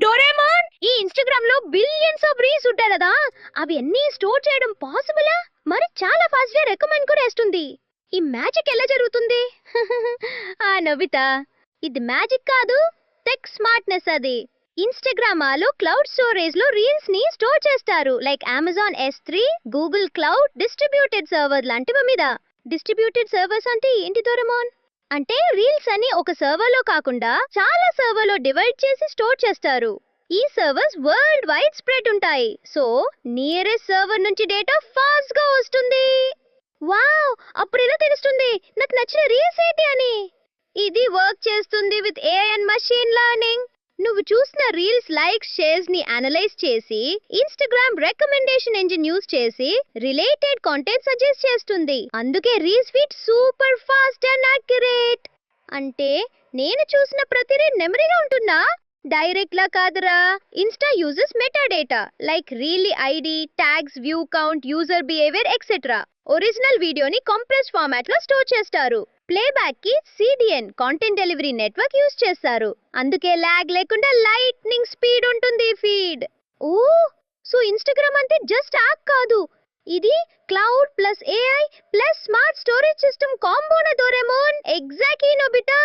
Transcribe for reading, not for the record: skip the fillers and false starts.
Doraemon, ఈ Instagram లో billions of reels ఉంటాయి కదా, అవి అన్ని స్టోర్ చేయడం పాసిబులా? మరి చాలా ఫాస్ట్ గా రికమెండ్ కూడా చేస్తుంది. ఈ మ్యాజిక్ ఎలా జరుగుతుంది? ఆ నోబిత, ఇది మ్యాజిక్ కాదు, టెక్ స్మార్ట్నెస్ అది. ఇన్‌స్టాగ్రామ్ లో క్లౌడ్ స్టోరేజ్ లో రీల్స్ ని స్టోర్ చేస్తారు, like Amazon S3, Google cloud, distributed server లాంటివి మీద. డిస్ట్రిబ్యూటెడ్ సర్వర్స్ అంటే ఏంటి డోరేమోన్? అంటే రీల్స్ అని ఒక సర్వర్ లో కాకుండా చాలా సర్వర్ లో డివైడ్ చేసి స్టోర్ చేస్తారు. ఈ సర్వర్స్ వరల్డ్ వైడ్ స్ప్రెడ్ ఉంటాయి, సో నియరెస్ట్ సర్వర్ నుంచి డేటా ఫాస్ట్ గా వస్తుంది. వావ్, అప్పుడు ఎలా తెలుస్తుంది నాకు నచ్చిన రీల్స్ ఏంటి అని? ఇది వర్క్ చేస్తుంది with AI and machine learning. నువ్వు చూసిన రీల్స్ లైక్స్ షేర్స్ ని అనలైజ్ చేసి ఇన్‌స్టాగ్రామ్ రికమెండేషన్ ఇంజిన్ యూస్ చేసి రిలేటెడ్ కంటెంట్ సజెస్ట్ చేస్తుంది. అందుకే reels feed super fast and accurate. అంటే నేను చూసిన ప్రతి రీల్ మెమరీలో ఉంటుందా? డైరెక్ట్ లా కాదురా. Insta uses meta data like reel ID, tags, view count, user behaviour etcetera. Original వీడియోని కంప్రెస్ ఫార్మాట్ లో స్టోర్ చేస్తారు. ప్లేబ్యాక్ కి CDN content delivery network use చేస్తారు. అందుకే లాగ్ లేకుండా లైట్నింగ్ స్పీడ్ ఉంటుంది ఫీడ్. ఓ, సో ఇన్‌స్టాగ్రామ్ అంటే జస్ట్ యాప్ కాదు, ఇది cloud plus AI plus smart storage system కాంబోనా డోరేమోన్? Exactly Nobita.